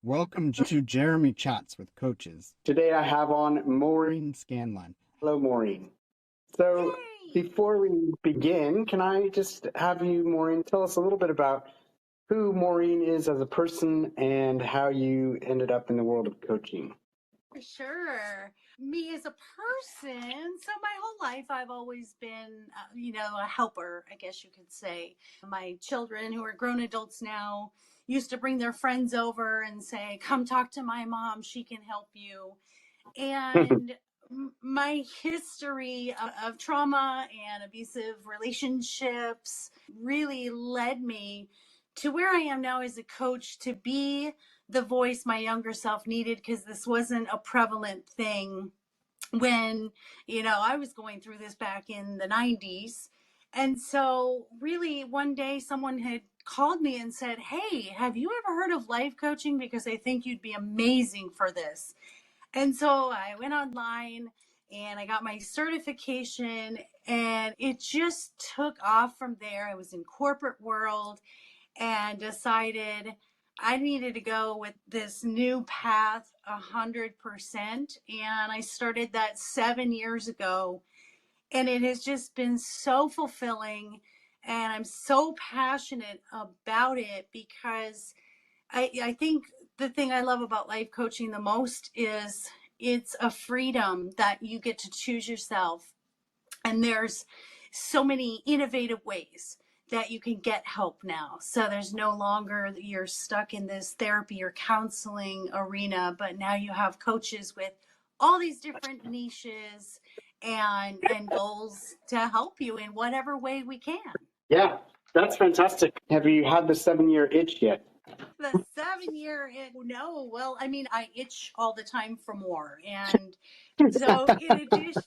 Welcome to Jeremy Chats with Coaches. Today I have on Maureen Scanlon. Hello, Maureen. So Yay! before we begin, can I just have you, Maureen, tell us a little bit about who Maureen is as a person and how you ended up in the world of coaching? Sure. Me as a person, so my whole life I've always been, a helper, I guess you could say. My children, who are grown adults now, used to bring their friends over and say, come talk to my mom, she can help you. And my history of trauma and abusive relationships really led me to where I am now as a coach, to be the voice my younger self needed, because this wasn't a prevalent thing when, I was going through this back in the 90s. And so really one day someone had called me and said, hey, have you ever heard of life coaching? Because I think you'd be amazing for this. And so I went online and I got my certification, and it just took off from there. I was in corporate world and decided I needed to go with this new path 100%. And I started that 7 years ago, and it has just been so fulfilling. And I'm so passionate about it because I think the thing I love about life coaching the most is it's a freedom that you get to choose yourself. And there's so many innovative ways that you can get help now. So there's no longer you're stuck in this therapy or counseling arena, but now you have coaches with all these different niches and goals to help you in whatever way we can. Yeah, that's fantastic. Have you had the 7-year itch yet? The 7 year no, well, I mean, I itch all the time for more. And so in addition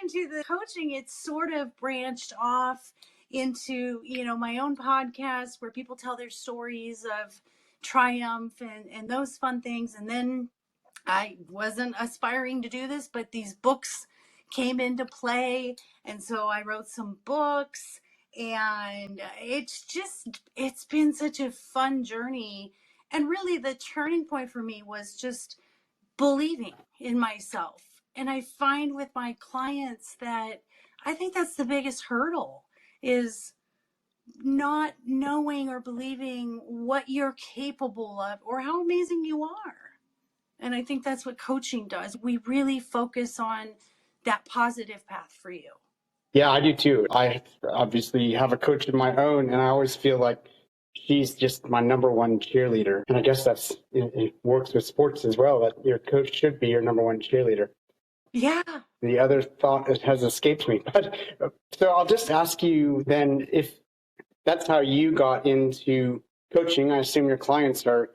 to the coaching, it's sort of branched off into, my own podcast where people tell their stories of triumph and those fun things. And then I wasn't aspiring to do this, but these books came into play. And so I wrote some books, and it's been such a fun journey. And really the turning point for me was just believing in myself. And I find with my clients that I think that's the biggest hurdle, is not knowing or believing what you're capable of or how amazing you are. And I think that's what coaching does. We really focus on that positive path for you. Yeah, I do too. I obviously have a coach of my own, and I always feel like she's just my number one cheerleader. And I guess it works with sports as well, that your coach should be your number one cheerleader. Yeah. The other thought has escaped me. But so I'll just ask you then, if that's how you got into coaching, I assume your clients are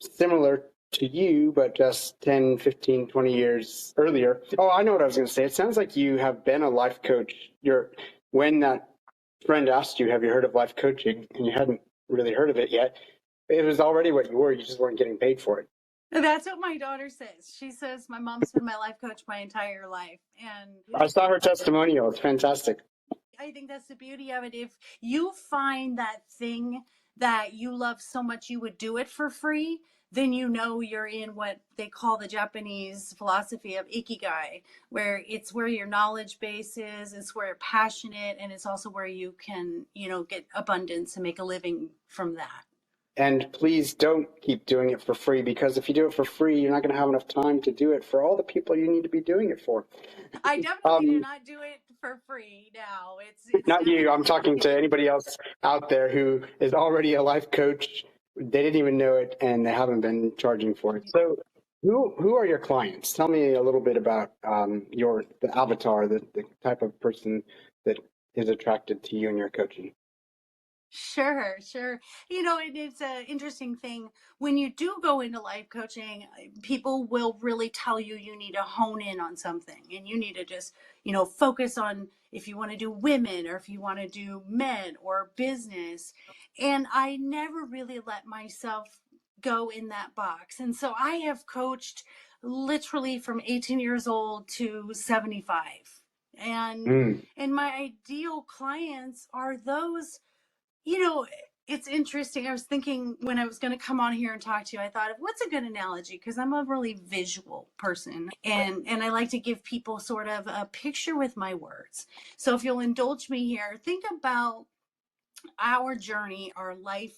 similar to you, but just 10, 15, 20 years earlier. Oh, I know what I was going to say. It sounds like you have been a life coach. When that friend asked you, have you heard of life coaching? And you hadn't really heard of it yet. It was already what you were. You just weren't getting paid for it. That's what my daughter says. She says my mom's been my life coach my entire life. And I saw her testimonial. It's fantastic. I think that's the beauty of it. If you find that thing that you love so much you would do it for free, then you're in what they call the Japanese philosophy of ikigai, where it's where your knowledge base is, it's where you're passionate, and it's also where you can, get abundance and make a living from that. And please don't keep doing it for free, because if you do it for free, you're not going to have enough time to do it for all the people you need to be doing it for. I definitely do not do it for free now. It's not you. I'm talking to anybody else out there who is already a life coach. They didn't even know it, and they haven't been charging for it. So who are your clients? Tell me a little bit about the avatar, the type of person that is attracted to you and your coaching. Sure. It's an interesting thing. When you do go into life coaching, people will really tell you need to hone in on something, and you need to just, focus on if you want to do women or if you want to do men or business. And I never really let myself go in that box. And so I have coached literally from 18 years old to 75. And my ideal clients are those, It's interesting. I was thinking when I was going to come on here and talk to you, I thought of what's a good analogy, because I'm a really visual person, and I like to give people sort of a picture with my words. So if you'll indulge me here, think about our journey, our life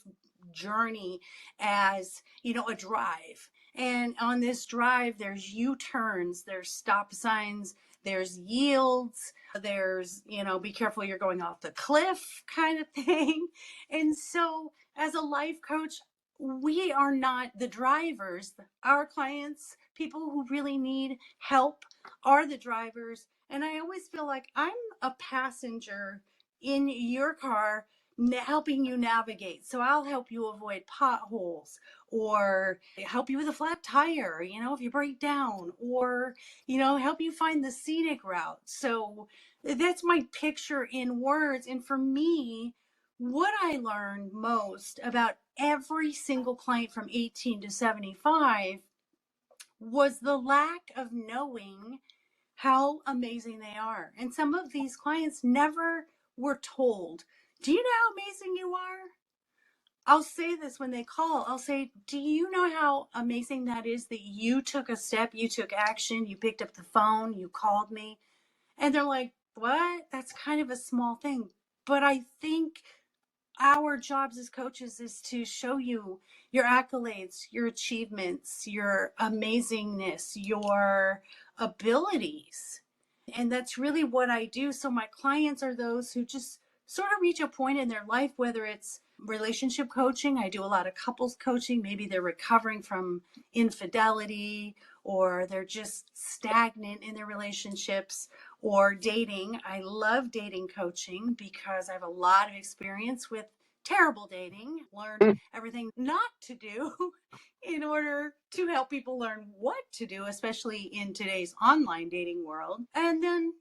journey, as a drive. And on this drive, there's U-turns, there's stop signs, there's yields, there's, be careful you're going off the cliff kind of thing. And so as a life coach, we are not the drivers. Our clients, people who really need help, are the drivers. And I always feel like I'm a passenger in your car, helping you navigate. So I'll help you avoid potholes, or help you with a flat tire, if you break down, or, help you find the scenic route. So that's my picture in words. And for me, what I learned most about every single client from 18 to 75 was the lack of knowing how amazing they are. And some of these clients never were told, do you know how amazing you are? I'll say this when they call. I'll say, do you know how amazing that is, that you took a step, you took action, you picked up the phone, you called me? And they're like, what? That's kind of a small thing. But I think our jobs as coaches is to show you your accolades, your achievements, your amazingness, your abilities. And that's really what I do. So my clients are those who just sort of reach a point in their life, whether it's relationship coaching. I do a lot of couples coaching. Maybe they're recovering from infidelity, or they're just stagnant in their relationships, or dating. I love dating coaching because I have a lot of experience with terrible dating, learned everything not to do in order to help people learn what to do, especially in today's online dating world. And then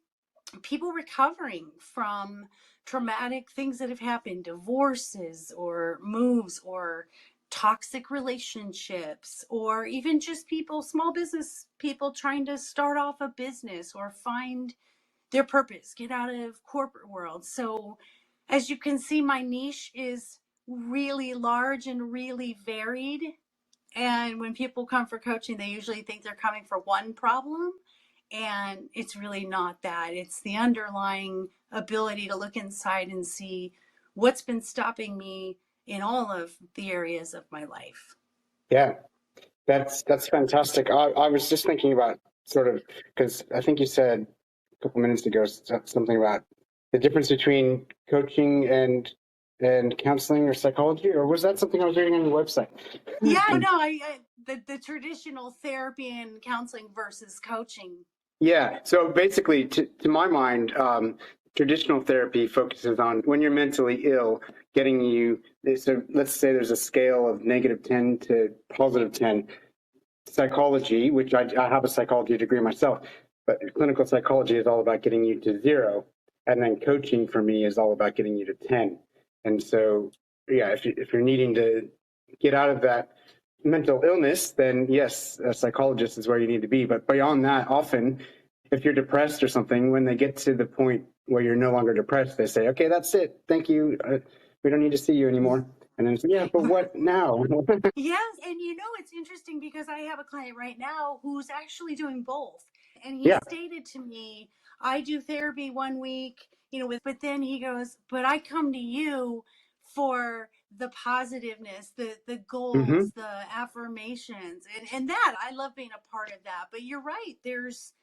people recovering from traumatic things that have happened, divorces or moves or toxic relationships, or even just people, small business people trying to start off a business or find their purpose, get out of corporate world. So as you can see, my niche is really large and really varied. And when people come for coaching, they usually think they're coming for one problem. And it's really not that. It's the underlying ability to look inside and see what's been stopping me in all of the areas of my life. Yeah, that's fantastic. I was just thinking about sort of, because I think you said a couple minutes ago something about the difference between coaching and counseling or psychology, or was that something I was reading on your website? Yeah, no, the traditional therapy and counseling versus coaching. Yeah. So basically, to my mind, traditional therapy focuses on when you're mentally ill, getting you. So let's say there's a scale of -10 to +10. Psychology, which I have a psychology degree myself, but clinical psychology is all about getting you to 0. And then coaching for me is all about getting you to 10. And so, yeah, if you're needing to get out of that mental illness, then yes, a psychologist is where you need to be. But beyond that, often, if you're depressed or something, when they get to the point where you're no longer depressed, they say, okay, that's it. Thank you. We don't need to see you anymore. And then, yeah, but what now? Yes, and it's interesting because I have a client right now who's actually doing both. And he Yeah. stated to me, I do therapy one week, but then he goes, but I come to you for the positiveness, the Mm-hmm. goals, the affirmations, and that I love being a part of that. But you're right, there's,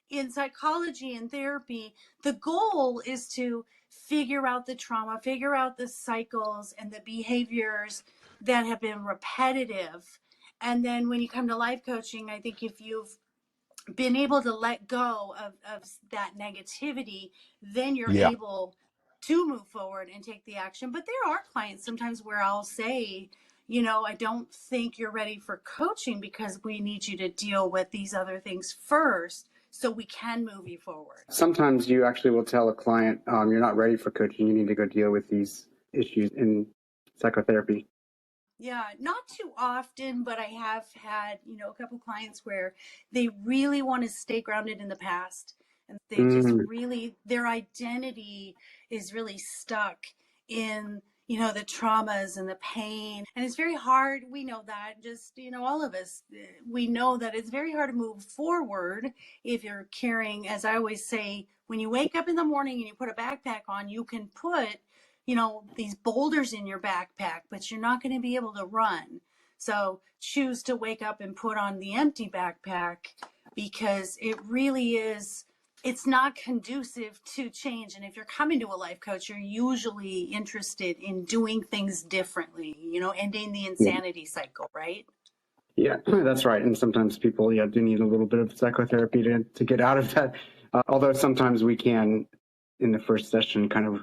in psychology and therapy, the goal is to figure out the trauma, figure out the cycles and the behaviors that have been repetitive. And then when you come to life coaching, I think if you've been able to let go of that negativity, then you're Yeah. able to move forward and take the action. But there are clients sometimes where I'll say, I don't think you're ready for coaching because we need you to deal with these other things first so we can move you forward. Sometimes you actually will tell a client, you're not ready for coaching. You need to go deal with these issues in psychotherapy. Yeah, not too often, but I have had, a couple clients where they really want to stay grounded in the past, and they just Mm, really, their identity is really stuck in, the traumas and the pain. And it's very hard. We know that, just, all of us, we know that it's very hard to move forward if you're carrying, as I always say, when you wake up in the morning and you put a backpack on, you can put, these boulders in your backpack, but you're not going to be able to run. So choose to wake up and put on the empty backpack, because it really is, it's not conducive to change. And if you're coming to a life coach, you're usually interested in doing things differently, ending the insanity cycle, right? Yeah, that's right. And sometimes people, do need a little bit of psychotherapy to get out of that. Although sometimes we can, in the first session, kind of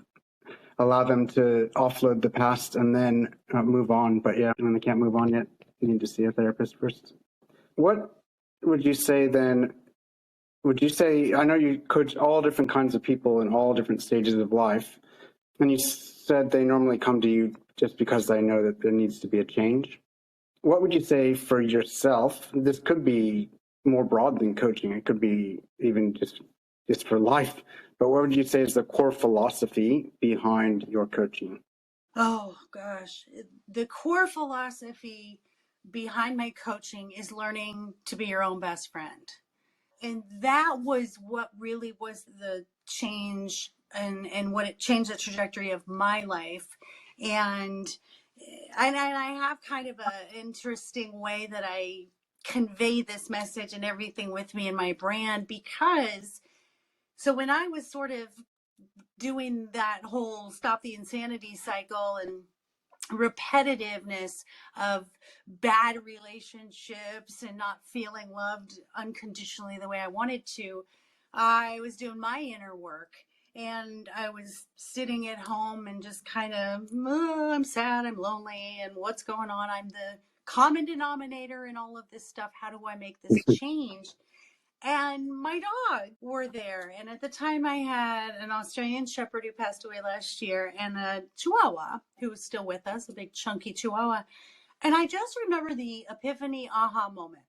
allow them to offload the past and then move on. But when they can't move on yet, you need to see a therapist first. What would you say then? I know you coach all different kinds of people in all different stages of life, and you said they normally come to you just because they know that there needs to be a change. What would you say for yourself? This could be more broad than coaching. It could be even just for life. But what would you say is the core philosophy behind your coaching? Oh, gosh. The core philosophy behind my coaching is learning to be your own best friend. And that was what really was the change, and what it changed the trajectory of my life. And I have kind of an interesting way that I convey this message and everything with me in my brand, because so when I was sort of doing that whole stop the insanity cycle and repetitiveness of bad relationships and not feeling loved unconditionally the way I wanted to, I was doing my inner work. And I was sitting at home and just kind of, I'm sad, I'm lonely, and what's going on? I'm the common denominator in all of this stuff. How do I make this change? And my dog were there. And at the time I had an Australian Shepherd who passed away last year, and a Chihuahua who was still with us, a big chunky Chihuahua. And I just remember the epiphany aha moment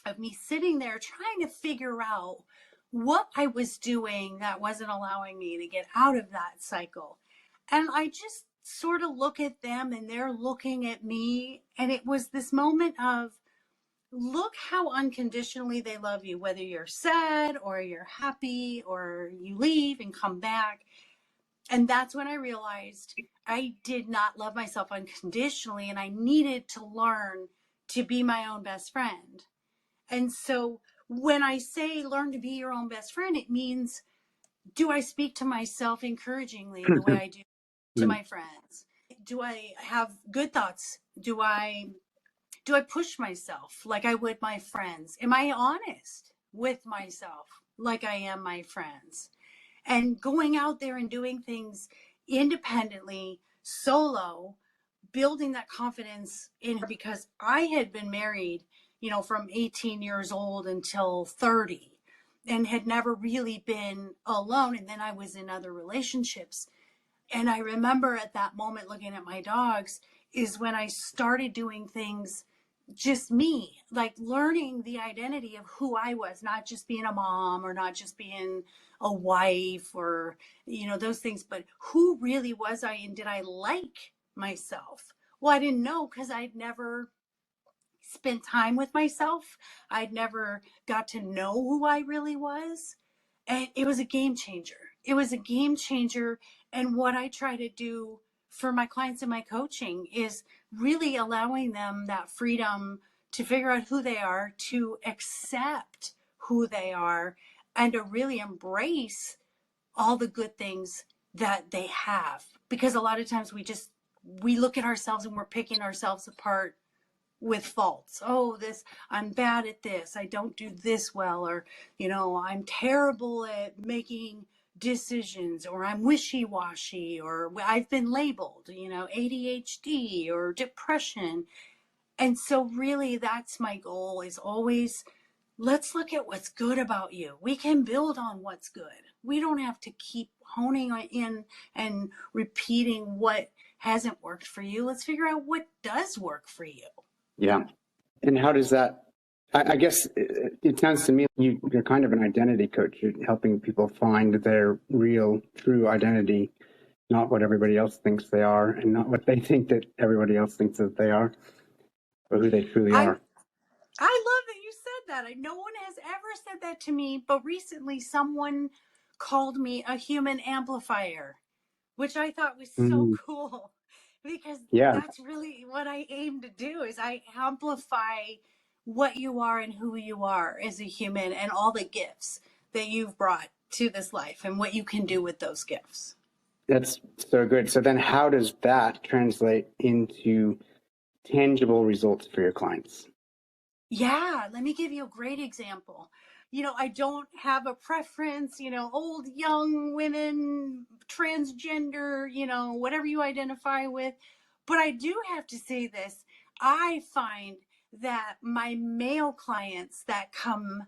of me sitting there trying to figure out what I was doing that wasn't allowing me to get out of that cycle. And I just sort of look at them and they're looking at me. And it was this moment of, look how unconditionally they love you, whether you're sad or you're happy or you leave and come back. And that's when I realized I did not love myself unconditionally, and I needed to learn to be my own best friend. And so when I say learn to be your own best friend, it means, do I speak to myself encouragingly the way I do to my friends? Do I have good thoughts? Do I push myself like I would my friends? Am I honest with myself like I am my friends? And going out there and doing things independently, solo, building that confidence in her, because I had been married, from 18 years old until 30, and had never really been alone. And then I was in other relationships. And I remember at that moment looking at my dogs is when I started doing things just me, like learning the identity of who I was, not just being a mom or not just being a wife or, those things, but who really was I, and did I like myself? Well, I didn't know, because I'd never spent time with myself. I'd never got to know who I really was. And it was a game changer. It was a game changer. And what I try to do for my clients in my coaching is really allowing them that freedom to figure out who they are, to accept who they are, and to really embrace all the good things that they have. Because a lot of times we look at ourselves and we're picking ourselves apart with faults. Oh, I'm bad at this. I don't do this well, or, I'm terrible at making decisions, or I'm wishy-washy, or I've been labeled, ADHD or depression. And so really that's my goal, is always, let's look at what's good about you. We can build on what's good. We don't have to keep honing in and repeating what hasn't worked for you. Let's figure out what does work for you. Yeah. And how does that, I guess it sounds to me you're kind of an identity coach. You're helping people find their real, true identity. not what everybody else thinks they are, and not what they think that everybody else thinks that they are, but who they truly are. I love that you said that. No one has ever said that to me, but recently someone called me a human amplifier, which I thought was so cool because Yeah, that's really what I aim to do is I amplify what you are and who you are as a human and all the gifts that you've brought to this life and what you can do with those gifts. that's so good. So then how does that translate into tangible results for your clients? Yeah, let me give you a great example. I don't have a preference, old, young, women, transgender, whatever you identify with. But I do have to say this. I find that my male clients that come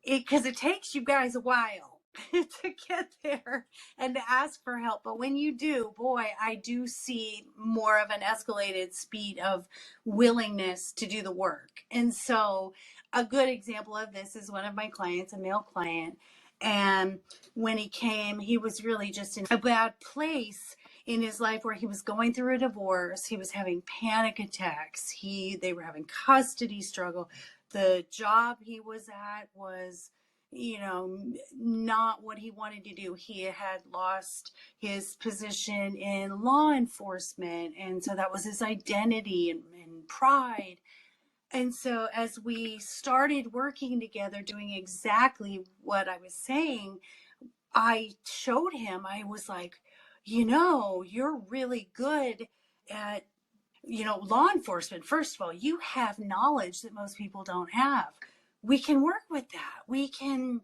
because it takes you guys a while to get there and to ask for help. But when you do, boy, I do see more of an escalated speed of willingness to do the work. And so a good example of this is one of my clients, a male client. And when he came, he was really just in a bad place in his life where he was going through a divorce. He was having panic attacks. They were having custody struggle. The job he was at was not what he wanted to do. He had lost his position in law enforcement, and so that was his identity and pride. And so as we started working together doing exactly what I was saying, I showed him, I was like, you're really good at law enforcement. First of all, you have knowledge that most people don't have. We can work with that. We can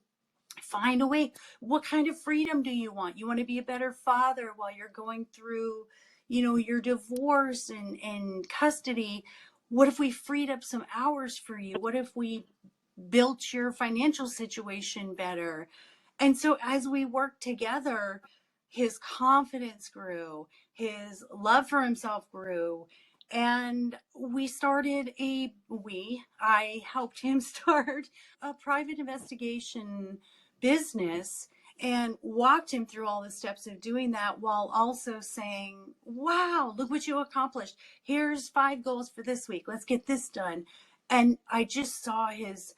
find a way. What kind of freedom do you want? You want to be a better father while you're going through, your divorce and custody. What if we freed up some hours for you? What if we built your financial situation better? And so as we worked together, his confidence grew, his love for himself grew, and I helped him start a private investigation business and walked him through all the steps of doing that while also saying, wow, look what you accomplished. Here's 5 goals for this week. Let's get this done. And I just saw his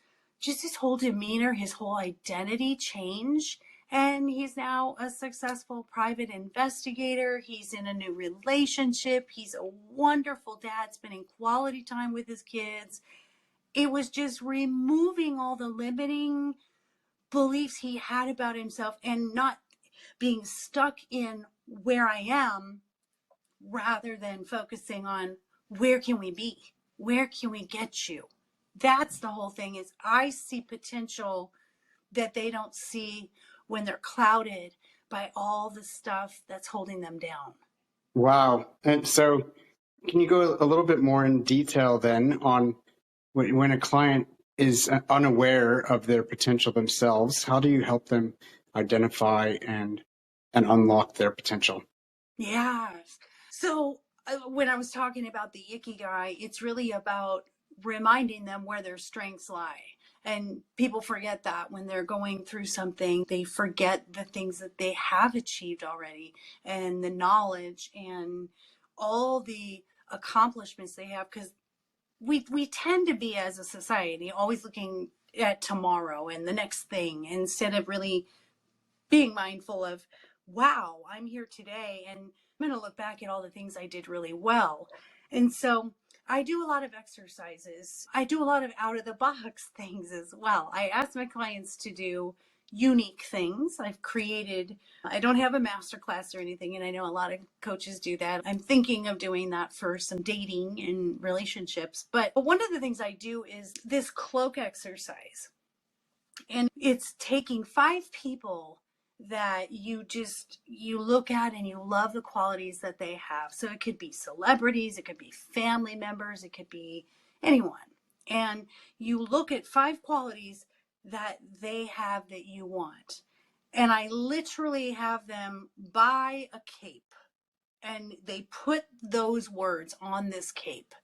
whole demeanor, his whole identity change. And he's now a successful private investigator. He's in a new relationship. He's a wonderful dad, spending quality time with his kids. It was just removing all the limiting beliefs he had about himself and not being stuck in where I am rather than focusing on where can we be? Where can we get you? That's the whole thing is I see potential that they don't see when they're clouded by all the stuff that's holding them down. Wow. And so can you go a little bit more in detail then on when a client is unaware of their potential themselves, how do you help them identify and unlock their potential? Yes. So when I was talking about the ikigai, it's really about reminding them where their strengths lie. And people forget that when they're going through something, they forget the things that they have achieved already and the knowledge and all the accomplishments they have. Because we tend to be, as a society, always looking at tomorrow and the next thing instead of really being mindful of, wow, I'm here today and I'm going to look back at all the things I did really well. And so I do a lot of exercises. I do a lot of out of the box things as well. I ask my clients to do unique things. I don't have a master class or anything, and I know a lot of coaches do that. I'm thinking of doing that for some dating and relationships. But one of the things I do is this cloak exercise. And it's taking 5 people that you look at and you love the qualities that they have. So it could be celebrities, it could be family members, it could be anyone. And you look at 5 qualities that they have that you want. And I literally have them buy a cape and they put those words on this cape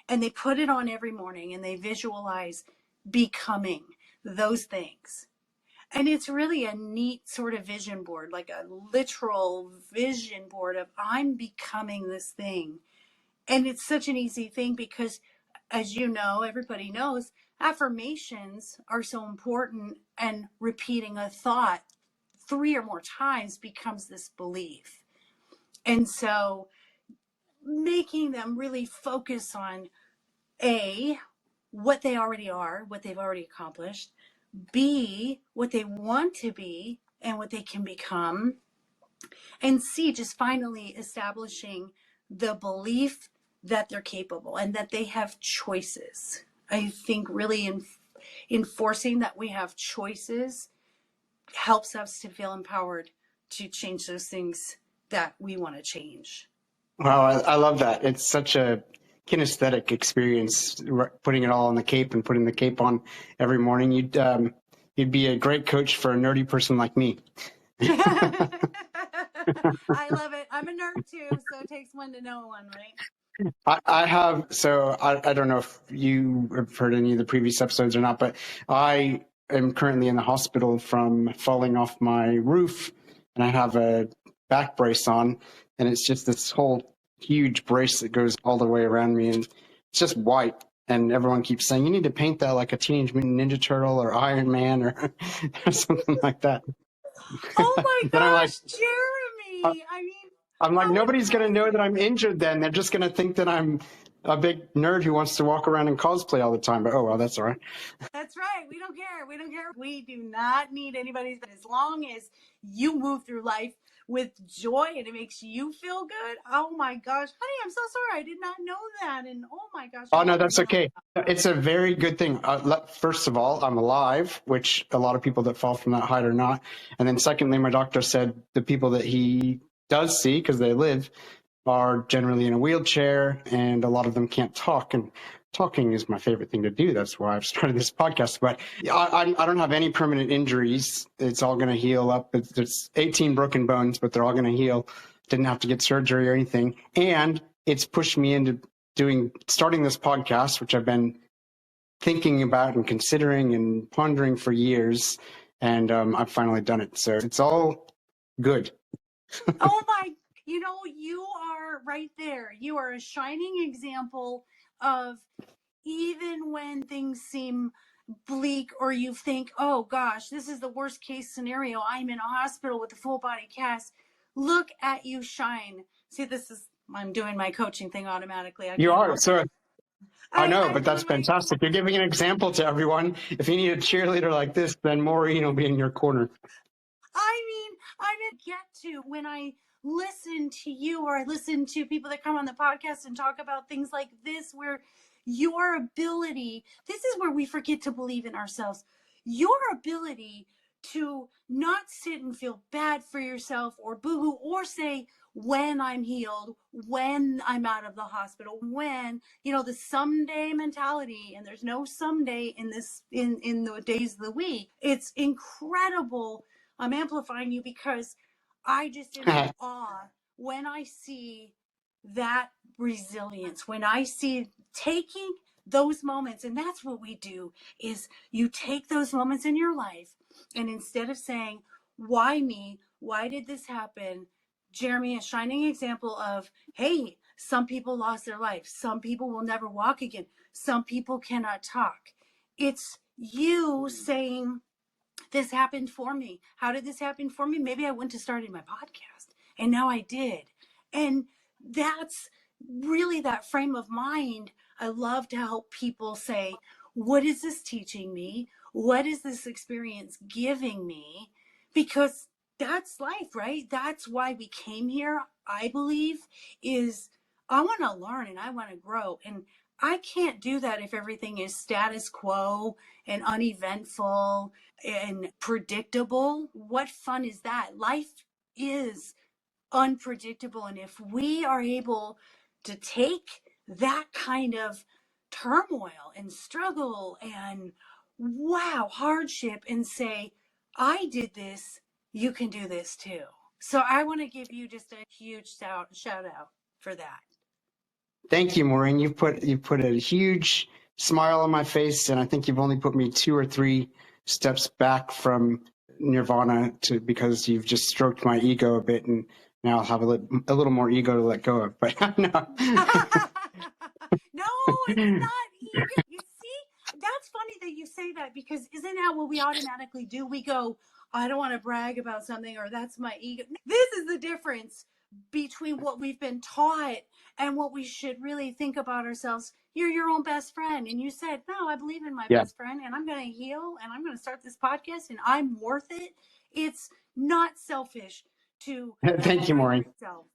and they put it on every morning and they visualize becoming those things. And it's really a neat sort of vision board, like a literal vision board of I'm becoming this thing. And it's such an easy thing because, as you know, everybody knows, affirmations are so important, and repeating a thought 3 or more times becomes this belief. And so making them really focus on A, what they already are, what they've already accomplished, B, what they want to be and what they can become, and C, just finally establishing the belief that they're capable and that they have choices. I think really enforcing that we have choices helps us to feel empowered to change those things that we want to change. Wow, I love that. It's such a kinesthetic experience, putting it all on the cape and putting the cape on every morning. You'd be a great coach for a nerdy person like me. I love it. I'm a nerd too, so it takes one to know one, right? I don't know if you have heard any of the previous episodes or not, but I am currently in the hospital from falling off my roof, and I have a back brace on, and it's just this whole huge brace that goes all the way around me, and it's just white. And everyone keeps saying, you need to paint that like a Teenage Mutant Ninja Turtle or Iron Man or something like that. Oh my But I'm like, gosh, Jeremy! I'm like, how nobody's going to know that I'm impressive. injured then. They're just going to think that I'm a big nerd who wants to walk around and cosplay all the time. But oh, well, that's all right. That's right. We don't care. We don't care. We do not need anybody's, but as long as you move through life with joy and it makes you feel good. Oh my gosh. Honey, I'm so sorry. I did not know that. And oh my gosh, I Oh, no, love that's you. okay. It's a very good thing. First of all, I'm alive, which a lot of people that fall from that height are not. And then secondly, my doctor said the people that he does see, because they live, are generally in a wheelchair, and a lot of them can't talk. And talking is my favorite thing to do. That's why I've started this podcast. But I don't have any permanent injuries. It's all going to heal up. It's 18 broken bones, but they're all going to heal. Didn't have to get surgery or anything. And it's pushed me into starting this podcast, which I've been thinking about and considering and pondering for years. And I've finally done it. So it's all good. Oh my, you are right there. You are a shining example of, even when things seem bleak or you think, oh gosh, this is the worst case scenario, I'm in a hospital with a full body cast, look at you shine. See, I'm doing my coaching thing automatically. I You can't are. help So it. I know, I'm but that's doing my fantastic. You're giving an example to everyone. If you need a cheerleader like this, then Maureen will be in your corner. I didn't get to, when I listen to you or I listen to people that come on the podcast and talk about things like this, where your ability, this is where we forget to believe in ourselves. Your ability to not sit and feel bad for yourself or boohoo or say, when I'm healed, when I'm out of the hospital, when, the someday mentality, and there's no someday in the days of the week. It's incredible. I'm amplifying you because I just am in awe when I see that resilience, when I see taking those moments. And that's what we do, is you take those moments in your life, and instead of saying, why me? Why did this happen? Jeremy, a shining example of, hey, some people lost their life. Some people will never walk again. Some people cannot talk. It's you saying, this happened for me. How did this happen for me? Maybe I wouldn't have started my podcast, and now I did. And that's really that frame of mind. I love to help people say, what is this teaching me? What is this experience giving me? Because that's life, right? That's why we came here, I believe, is I want to learn and I want to grow. And I can't do that if everything is status quo and uneventful and predictable. What fun is that? Life is unpredictable. And if we are able to take that kind of turmoil and struggle and hardship and say, I did this, you can do this too. So I want to give you just a huge shout out for that. Thank you, Maureen. You've put a huge smile on my face, and I think you've only put me 2 or 3 steps back from nirvana because you've just stroked my ego a bit, and now I'll have a little more ego to let go of. But no. No, it's not ego. You see, that's funny that you say that, because isn't that what we automatically do? We go, I don't want to brag about something, or that's my ego. This is the difference between what we've been taught and what we should really think about ourselves. You're your own best friend. And you said, no, I believe in my Yeah. best friend, and I'm going to heal, and I'm going to start this podcast, and I'm worth it. It's not selfish to Thank you, Maureen. myself.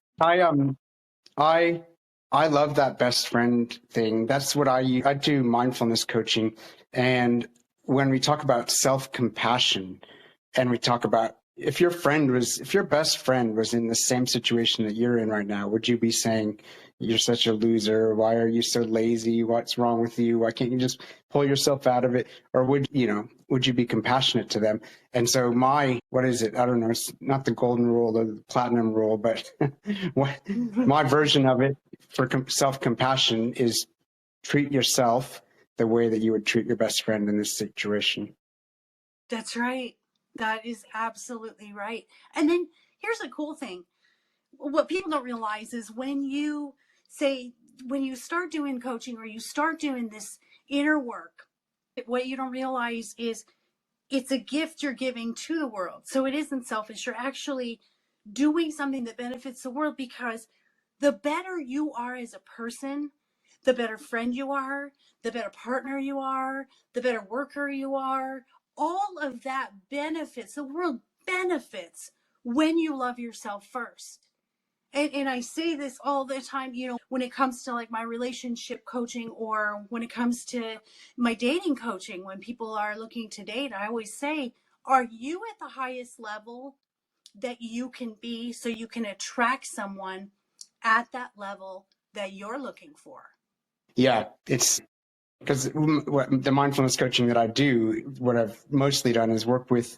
I love that best friend thing. That's what I do mindfulness coaching. And when we talk about self-compassion, and we talk about if your best friend was in the same situation that you're in right now, would you be saying, you're such a loser? Why are you so lazy? What's wrong with you? Why can't you just pull yourself out of it? Or would you be compassionate to them? And so what is it? I don't know. It's not the golden rule or the platinum rule, but my version of it for self-compassion is treat yourself the way that you would treat your best friend in this situation. That's right. That is absolutely right. And then here's the cool thing. What people don't realize is when you start doing coaching, or you start doing this inner work, what you don't realize is it's a gift you're giving to the world. So it isn't selfish. You're actually doing something that benefits the world, because the better you are as a person, the better friend you are, the better partner you are, the better worker you are. All of that benefits, the world benefits when you love yourself first. And I say this all the time, when it comes to like my relationship coaching, or when it comes to my dating coaching, when people are looking to date, I always say, are you at the highest level that you can be, so you can attract someone at that level that you're looking for? Yeah, it's because the mindfulness coaching that I do, what I've mostly done is work with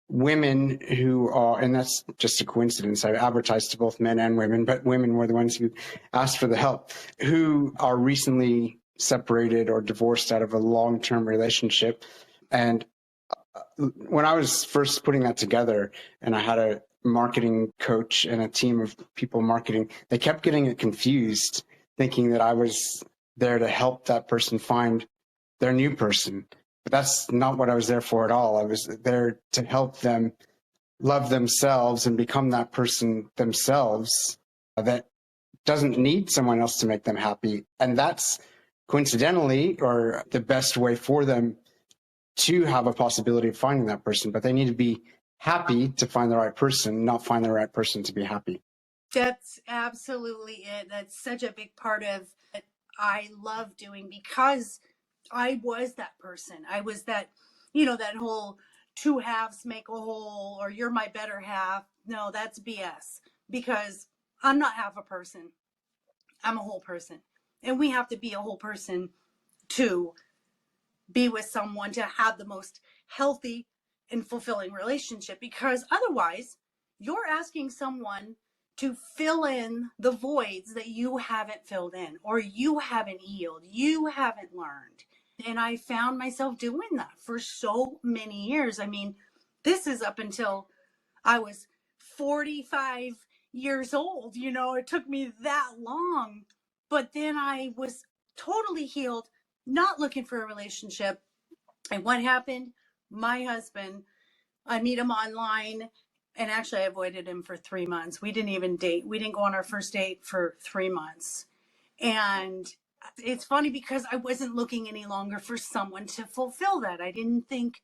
women who are, and that's just a coincidence, I advertised to both men and women, but women were the ones who asked for the help, who are recently separated or divorced out of a long-term relationship. And when I was first putting that together, and I had a marketing coach and a team of people marketing, they kept getting it confused, thinking that I was there to help that person find their new person. But that's not what I was there for at all. I was there to help them love themselves and become that person themselves that doesn't need someone else to make them happy. And that's coincidentally, or the best way for them to have a possibility of finding that person. But they need to be happy to find the right person, not find the right person to be happy. That's absolutely it. That's such a big part of what I love doing, because I was that person. I was that, that whole two halves make a whole, or you're my better half. No, that's BS, because I'm not half a person. I'm a whole person. And we have to be a whole person to be with someone, to have the most healthy and fulfilling relationship, because otherwise you're asking someone to fill in the voids that you haven't filled in, or you haven't healed, you haven't learned. And I found myself doing that for so many years. I mean, this is up until I was 45 years old. It took me that long. But then I was totally healed, not looking for a relationship. And what happened? My husband, I meet him online, and actually I avoided him for 3 months. We didn't even date. We didn't go on our first date for 3 months. And it's funny, because I wasn't looking any longer for someone to fulfill that. I didn't think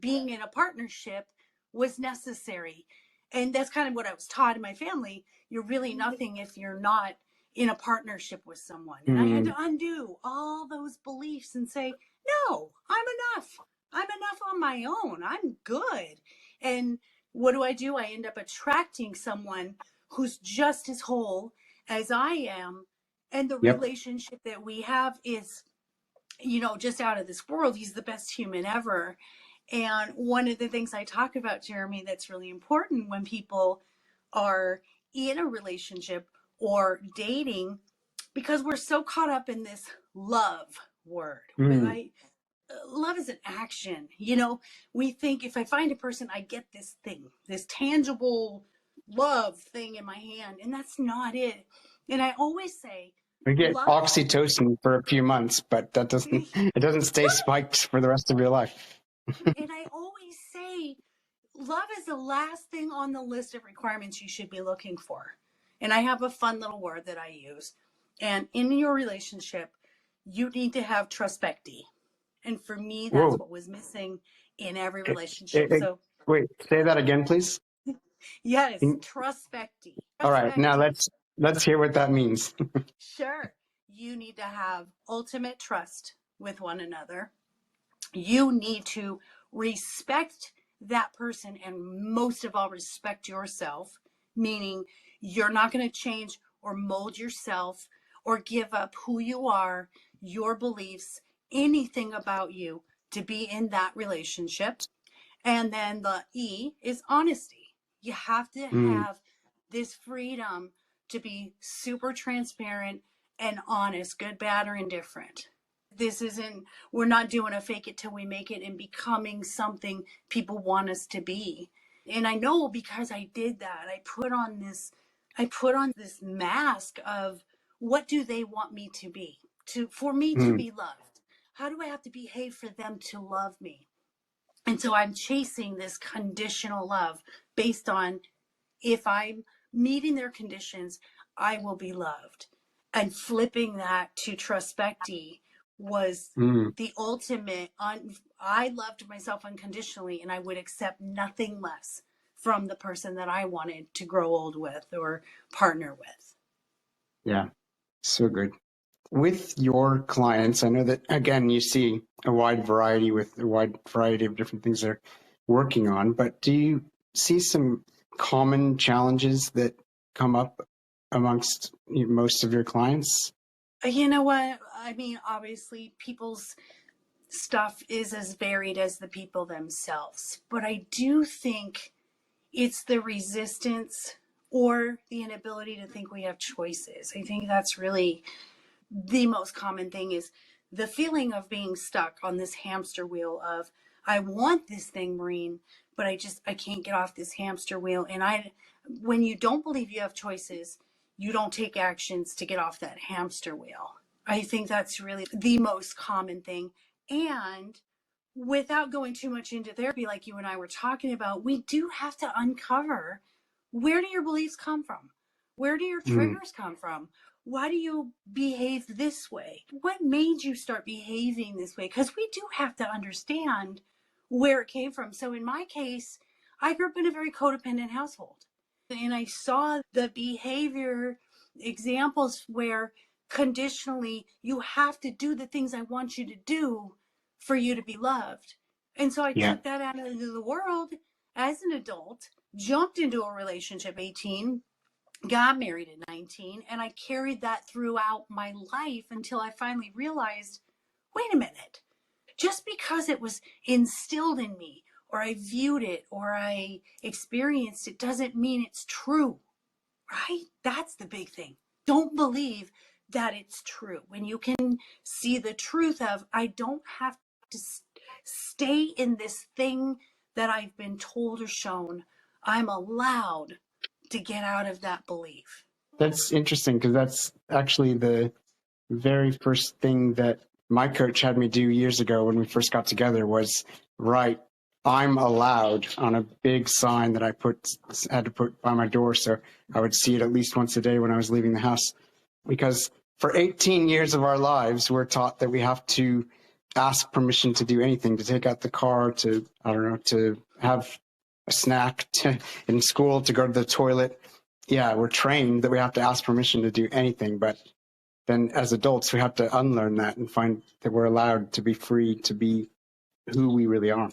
being in a partnership was necessary. And that's kind of what I was taught in my family. You're really nothing if you're not in a partnership with someone. And I had to undo all those beliefs and say, no, I'm enough. I'm enough on my own. I'm good. And what do? I end up attracting someone who's just as whole as I am. And the relationship that we have is, just out of this world. He's the best human ever. And one of the things I talk about, Jeremy, that's really important when people are in a relationship or dating, because we're so caught up in this love word, right? love is an action. We think if I find a person, I get this thing, this tangible love thing in my hand, and that's not it. And I always say, We get love, oxytocin for a few months, but it doesn't stay spiked for the rest of your life. and I always say, love is the last thing on the list of requirements you should be looking for. And I have a fun little word that I use. And in your relationship, you need to have truspecty. And for me, that's Whoa. what was missing in every Eh, relationship. So, Wait, say that again, please. yes, truspecty. All right, now Truspecty. let's hear what that means. Sure. You need to have ultimate trust with one another. You need to respect that person, and most of all, respect yourself, meaning you're not going to change or mold yourself or give up who you are, your beliefs, anything about you to be in that relationship. And then the E is honesty. You have to Mm, have this freedom to be super transparent and honest, good, bad, or indifferent. This isn't, we're not doing a fake it till we make it and becoming something people want us to be. And I know because I did that, I put on this mask of what do they want me to be, for me to mm, be loved. How do I have to behave for them to love me? And so I'm chasing this conditional love based on, if I'm meeting their conditions, I will be loved. And flipping that to truspecty was mm. the ultimate. I loved myself unconditionally, and I would accept nothing less from the person that I wanted to grow old with or partner with. Yeah, so good. With your clients, I know that, again, you see a wide variety of different things they're working on, but do you see some common challenges that come up amongst most of your clients? You know what? I mean, obviously, people's stuff is as varied as the people themselves, but I do think it's the resistance or the inability to think we have choices. I think that's really the most common thing, is the feeling of being stuck on this hamster wheel of, I want this thing, Maureen, but I can't get off this hamster wheel. And when you don't believe you have choices, you don't take actions to get off that hamster wheel. I think that's really the most common thing. And without going too much into therapy, like you and I were talking about, we do have to uncover, where do your beliefs come from? Where do your Mm, triggers come from? Why do you behave this way? What made you start behaving this way? Because we do have to understand where it came from. So in my case, I grew up in a very codependent household. And I saw the behavior examples where conditionally you have to do the things I want you to do for you to be loved. And so I yeah. took that out into the world as an adult, jumped into a relationship 18, got married at 19, and I carried that throughout my life until I finally realized, wait a minute, just because it was instilled in me, or I viewed it, or I experienced it, doesn't mean it's true, right? That's the big thing. Don't believe that it's true. When you can see the truth of, I don't have to stay in this thing that I've been told or shown. I'm allowed to get out of that belief. That's interesting because that's actually the very first thing that my coach had me do years ago when we first got together was write "I'm allowed" on a big sign that I had to put by my door so I would see it at least once a day when I was leaving the house. Because for 18 years of our lives, we're taught that we have to ask permission to do anything, to take out the car, to, I don't know, to have a snack, in school, to go to the toilet. Yeah, we're trained that we have to ask permission to do anything, but then as adults, we have to unlearn that and find that we're allowed to be free to be who we really are.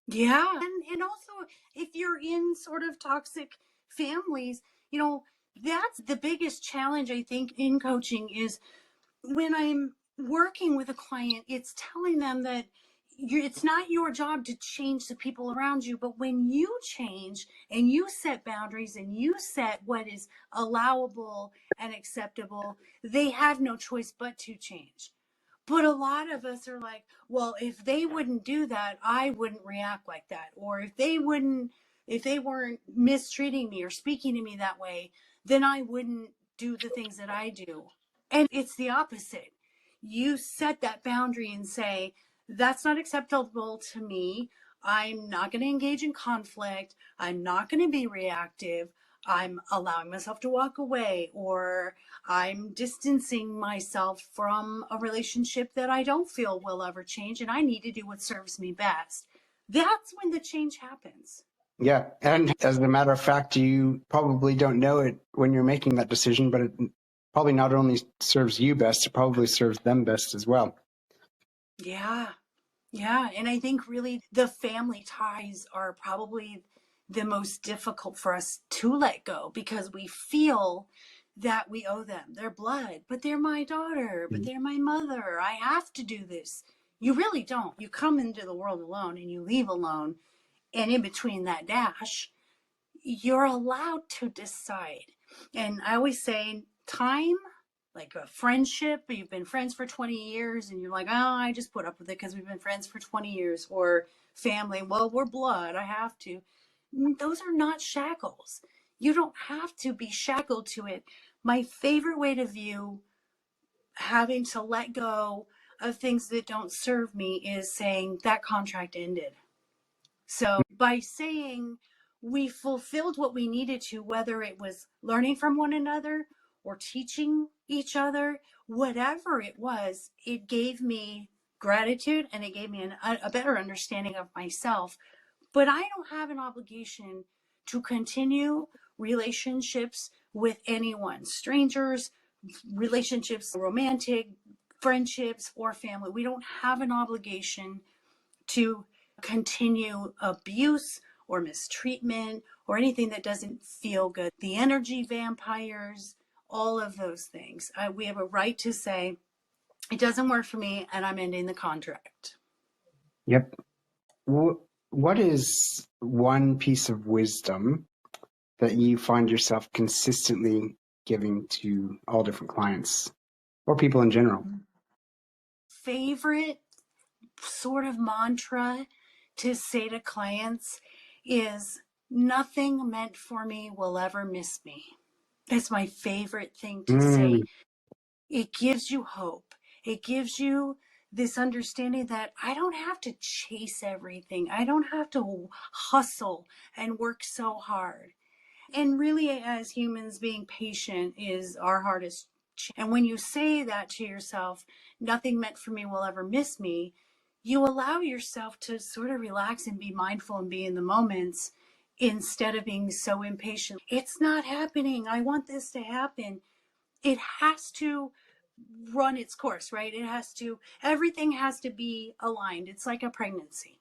Yeah. And also, if you're in sort of toxic families, that's the biggest challenge I think in coaching is, when I'm working with a client, it's telling them that it's not your job to change the people around you, but when you change and you set boundaries and you set what is allowable and acceptable, they have no choice but to change. But a lot of us are like, well, if they wouldn't do that, I wouldn't react like that. Or if they weren't mistreating me or speaking to me that way, then I wouldn't do the things that I do. And it's the opposite. You set that boundary and say, that's not acceptable to me. I'm not going to engage in conflict. I'm not going to be reactive. I'm allowing myself to walk away, or I'm distancing myself from a relationship that I don't feel will ever change, and I need to do what serves me best. That's when the change happens. Yeah. And as a matter of fact, you probably don't know it when you're making that decision, but it probably not only serves you best, it probably serves them best as well. Yeah. Yeah. And I think really the family ties are probably the most difficult for us to let go, because we feel that we owe them their blood, but they're my daughter, but they're my mother. I have to do this. You really don't. You come into the world alone and you leave alone. And in between that dash, you're allowed to decide. And I always say, time, like a friendship, you've been friends for 20 years and you're like, oh, I just put up with it because we've been friends for 20 years. Or family, well, we're blood, I have to. Those are not shackles. You don't have to be shackled to it. My favorite way to view having to let go of things that don't serve me is saying that contract ended. So by saying we fulfilled what we needed to, whether it was learning from one another or teaching each other, whatever it was, it gave me gratitude and it gave me a better understanding of myself. But I don't have an obligation to continue relationships with anyone, strangers, relationships, romantic, friendships, or family. We don't have an obligation to continue abuse or mistreatment or anything that doesn't feel good. The energy vampires, all of those things. We have a right to say, it doesn't work for me and I'm ending the contract. Yep. What is one piece of wisdom that you find yourself consistently giving to all different clients or people in general? Favorite sort of mantra to say to clients is, nothing meant for me will ever miss me. That's my favorite thing to say. It gives you hope. It gives you this understanding that I don't have to chase everything. I don't have to hustle and work so hard. And really, as humans, being patient is our hardest. And when you say that to yourself, nothing meant for me will ever miss me, you allow yourself to sort of relax and be mindful and be in the moments instead of being so impatient. It's not happening. I want this to happen. It has to run its course, right? Everything has to be aligned. It's like a pregnancy.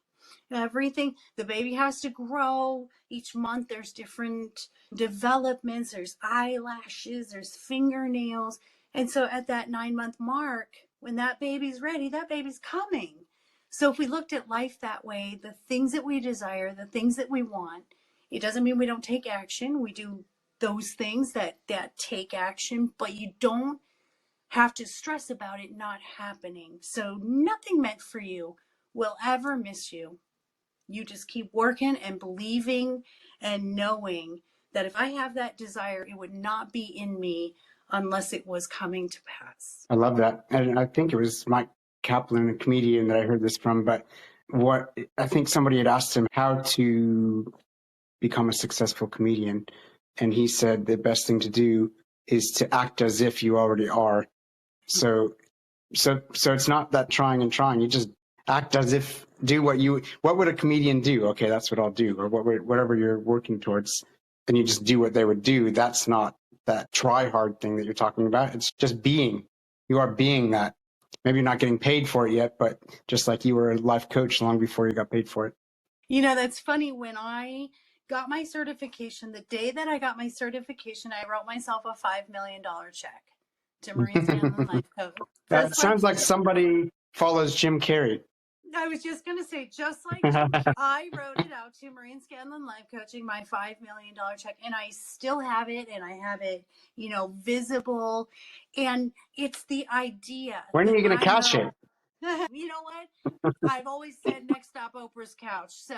Everything, the baby has to grow. Each month there's different developments, there's eyelashes, there's fingernails. And so at that 9-month mark, when that baby's ready, that baby's coming. So if we looked at life that way, the things that we desire, the things that we want, it doesn't mean we don't take action. We do those things that take action, but you don't have to stress about it not happening. So nothing meant for you will ever miss you. You just keep working and believing and knowing that if I have that desire, it would not be in me unless it was coming to pass. I love that. And I think it was Mike Kaplan, a comedian, that I heard this from. But what I think somebody had asked him how to become a successful comedian. And he said the best thing to do is to act as if you already are. So it's not that trying and trying. You just act as if, what would a comedian do? Okay, that's what I'll do. Or whatever you're working towards. And you just do what they would do. That's not that try hard thing that you're talking about. It's just being. You are being that. Maybe you're not getting paid for it yet, but just like you were a life coach long before you got paid for it. You know, that's funny. When I got my certification, the day that I got my certification, I wrote myself a $5 million check to Maureen Scanlon Life Coach. That sounds like somebody follows Jim Carrey. I was just going to say, just like I wrote it out to Maureen Scanlon Life Coaching, my $5 million check, and I still have it, and I have it, visible. And it's the idea. When are you going to cash it? You know what? I've always said next stop Oprah's couch. So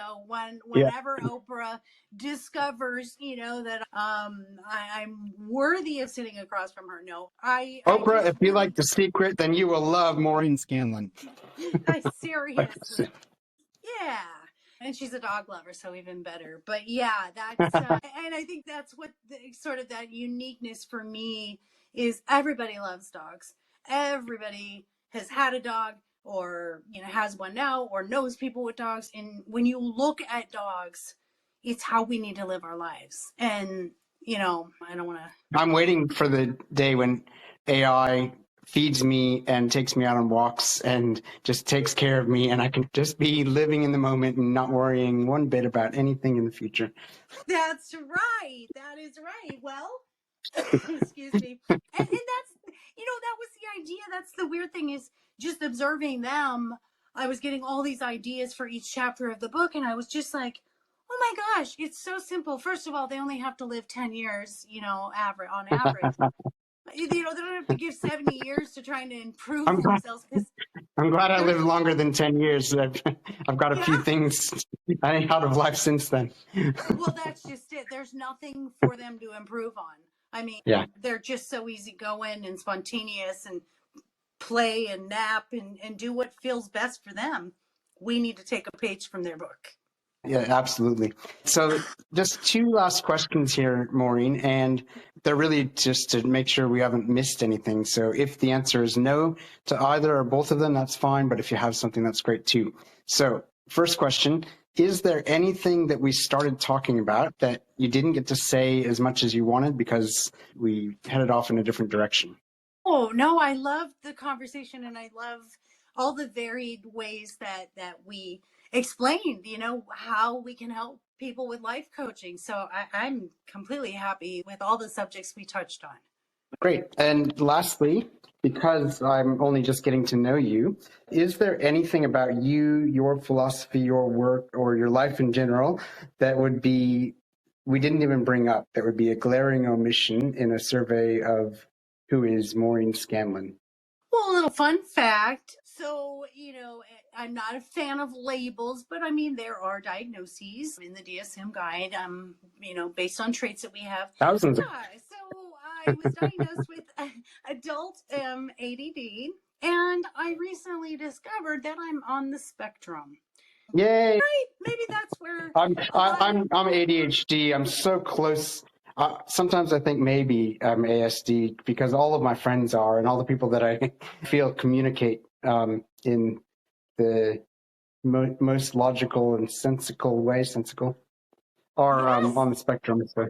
whenever Oprah discovers, that I'm worthy of sitting across from her, Oprah, if you like The Secret, then you will love Maureen Scanlon. Seriously. Yeah. And she's a dog lover, so even better. But yeah, that's, and I think that's what sort of that uniqueness for me is. Everybody loves dogs. Everybody has had a dog or, has one now or knows people with dogs. And when you look at dogs, it's how we need to live our lives. And, I don't want to. I'm waiting for the day when AI feeds me and takes me out on walks and just takes care of me, and I can just be living in the moment and not worrying one bit about anything in the future. That's right. That is right. Well, excuse me. And that's, that was the idea. That's the weird thing, is just observing them. I was getting all these ideas for each chapter of the book, and I was just like, oh my gosh, it's so simple. First of all, they only have to live 10 years, on average. They don't have to give 70 years to trying to improve themselves. I'm glad I lived longer than 10 years. I've got a few things out of life since then. Well, that's just it. There's nothing for them to improve on. I mean, they're just so easygoing and spontaneous and play and nap and do what feels best for them. We need to take a page from their book. Yeah, absolutely. So just two last questions here, Maureen, and they're really just to make sure we haven't missed anything. So if the answer is no to either or both of them, that's fine. But if you have something, that's great too. So first question, is there anything that we started talking about that you didn't get to say as much as you wanted because we headed off in a different direction? Oh, no, I love the conversation, and I love all the varied ways that we explained, how we can help people with life coaching. So I'm completely happy with all the subjects we touched on. Great. And lastly, because I'm only just getting to know you, is there anything about you, your philosophy, your work, or your life in general that we didn't even bring up, that would be a glaring omission in a survey of who is Maureen Scanlon? Well, a little fun fact. So, I'm not a fan of labels, but I mean, there are diagnoses in the DSM guide, based on traits that we have. Thousands. So I was diagnosed with adult ADD, and I recently discovered that I'm on the spectrum. Yay! Right? Maybe that's where I'm ADHD. I'm so close. Sometimes I think maybe I'm ASD because all of my friends are, and all the people that I feel communicate in the most logical and sensical way, are on the spectrum. So.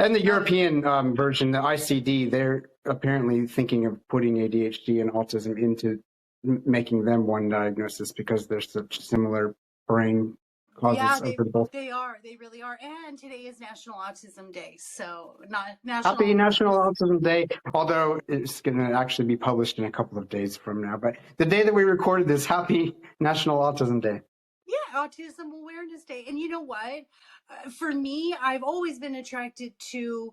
And the European version, the ICD, they're apparently thinking of putting ADHD and autism into making them one diagnosis because they're such similar brain causes. They are. They really are. And today is National Autism Day. So Happy National Autism Day, although it's going to actually be published in a couple of days from now. But the day that we recorded this, happy National Autism Day. Yeah, Autism Awareness Day. And you know what? For me, I've always been attracted to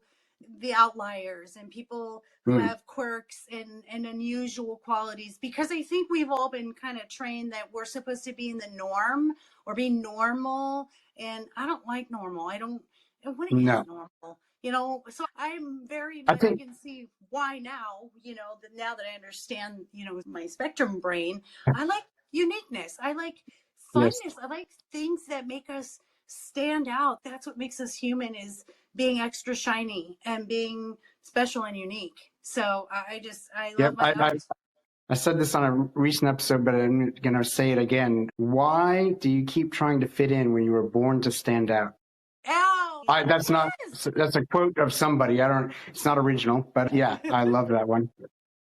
the outliers and people who have quirks and unusual qualities, because I think we've all been kind of trained that we're supposed to be in the norm or be normal. And I don't like normal. I want to get normal, so I'm I can see why now, now that I understand, my spectrum brain, I like uniqueness. I like funness. Yes. I like things that make us stand out. That's what makes us human, is being extra shiny and being special and unique. So I love my dogs. I said this on a recent episode, but I'm going to say it again. Why do you keep trying to fit in when you were born to stand out? Ow! That's a quote of somebody. It's not original, but yeah, I love that one.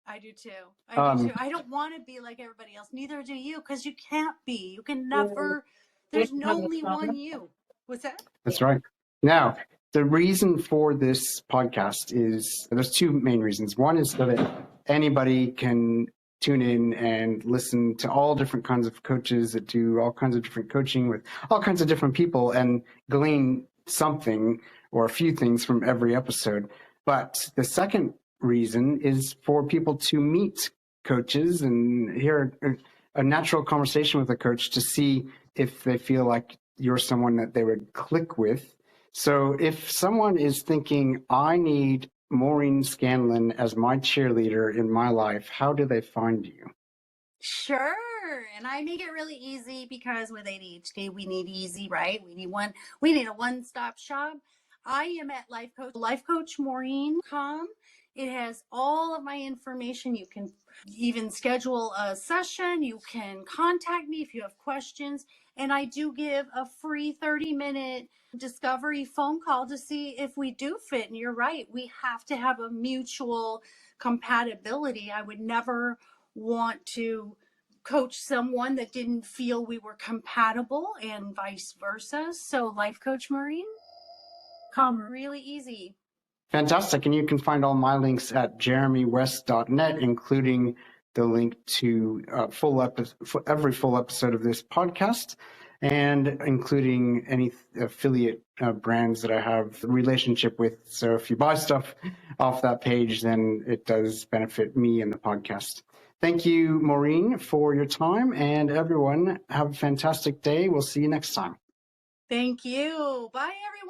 I do too. I don't want to be like everybody else. Neither do you, because you can't be. You can never. There's only one you. What's that? That's right. Now, the reason for this podcast is, there's two main reasons. One is so that anybody can tune in and listen to all different kinds of coaches that do all kinds of different coaching with all kinds of different people and glean something or a few things from every episode. But the second reason is for people to meet coaches and hear a natural conversation with a coach to see if they feel like you're someone that they would click with. So if someone is thinking, I need Maureen Scanlon as my cheerleader in my life, how do they find you? Sure. And I make it really easy because with ADHD, we need easy, right? We need a one-stop shop. I am at lifecoachmaureen.com. It has all of my information. You can even schedule a session. You can contact me if you have questions. And I do give a free 30-minute discovery phone call to see if we do fit. And you're right, we have to have a mutual compatibility. I would never want to coach someone that didn't feel we were compatible and vice versa. So Life Coach Maureen, really easy. Fantastic. And you can find all my links at jeremywest.net, including the link to every full episode of this podcast, and including any affiliate brands that I have a relationship with. So if you buy stuff off that page, then it does benefit me and the podcast. Thank you, Maureen, for your time. And everyone, have a fantastic day. We'll see you next time. Thank you. Bye, everyone.